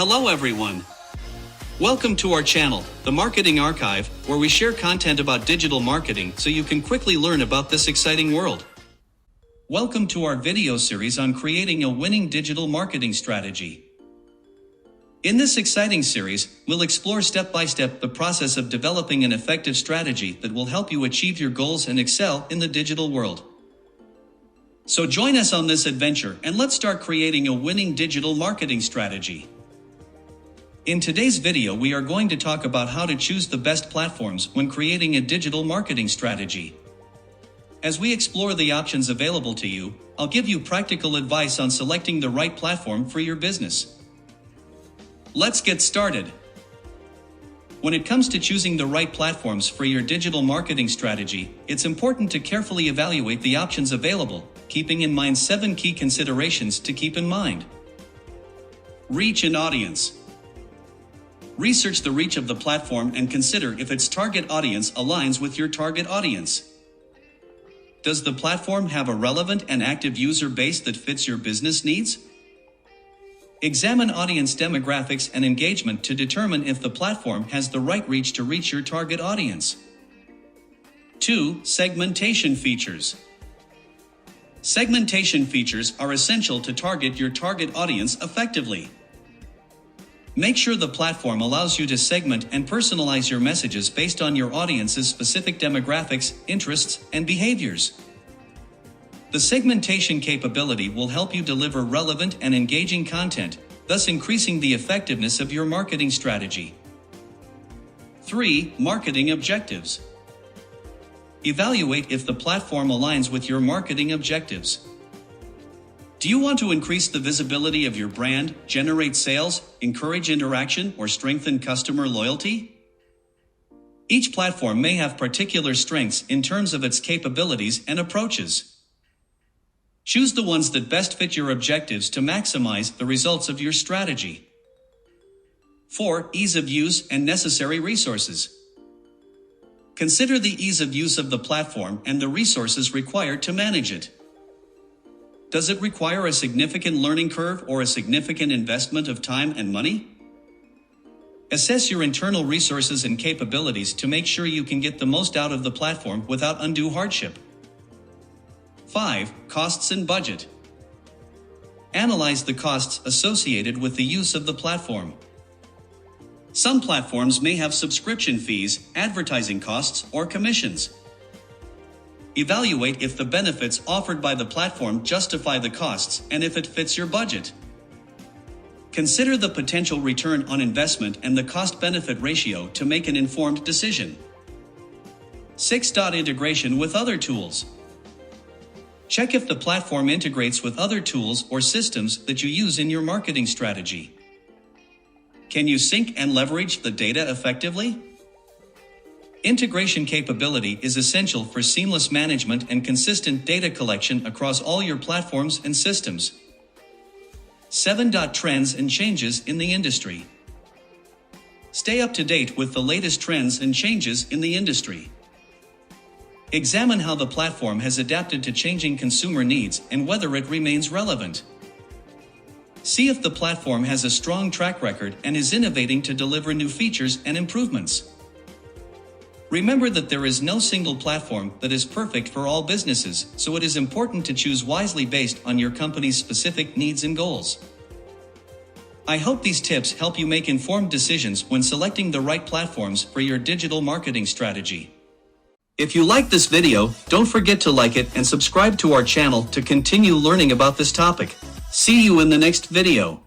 Hello everyone. Welcome to our channel, The Marketing Archive, where we share content about digital marketing so you can quickly learn about this exciting world. Welcome to our video series on creating a winning digital marketing strategy. In this exciting series, we'll explore step-by-step the process of developing an effective strategy that will help you achieve your goals and excel in the digital world. So join us on this adventure and let's start creating a winning digital marketing strategy. In today's video, we are going to talk about how to choose the best platforms when creating a digital marketing strategy. As we explore the options available to you, I'll give you practical advice on selecting the right platform for your business. Let's get started. When it comes to choosing the right platforms for your digital marketing strategy, it's important to carefully evaluate the options available, keeping in mind 7 key considerations to keep in mind. Reach and audience. Research the reach of the platform and consider if its target audience aligns with your target audience. Does the platform have a relevant and active user base that fits your business needs? Examine audience demographics and engagement to determine if the platform has the right reach to reach your target audience. 2. Segmentation features. Segmentation features are essential to target your target audience effectively. Make sure the platform allows you to segment and personalize your messages based on your audience's specific demographics, interests, and behaviors. The segmentation capability will help you deliver relevant and engaging content, thus increasing the effectiveness of your marketing strategy. 3. Marketing objectives. Evaluate if the platform aligns with your marketing objectives. Do you want to increase the visibility of your brand, generate sales, encourage interaction, or strengthen customer loyalty? Each platform may have particular strengths in terms of its capabilities and approaches. Choose the ones that best fit your objectives to maximize the results of your strategy. 4. Ease of use and necessary resources. Consider the ease of use of the platform and the resources required to manage it. Does it require a significant learning curve or a significant investment of time and money? Assess your internal resources and capabilities to make sure you can get the most out of the platform without undue hardship. 5. Costs and budget. Analyze the costs associated with the use of the platform. Some platforms may have subscription fees, advertising costs, or commissions. Evaluate if the benefits offered by the platform justify the costs and if it fits your budget. Consider the potential return on investment and the cost-benefit ratio to make an informed decision. 6. Integration with other tools. Check if the platform integrates with other tools or systems that you use in your marketing strategy. Can you sync and leverage the data effectively? Integration capability is essential for seamless management and consistent data collection across all your platforms and systems. 7. Trends and changes in the industry. Stay up to date with the latest trends and changes in the industry. Examine how the platform has adapted to changing consumer needs and whether it remains relevant. See if the platform has a strong track record and is innovating to deliver new features and improvements. Remember that there is no single platform that is perfect for all businesses, so it is important to choose wisely based on your company's specific needs and goals. I hope these tips help you make informed decisions when selecting the right platforms for your digital marketing strategy. If you like this video, don't forget to like it and subscribe to our channel to continue learning about this topic. See you in the next video.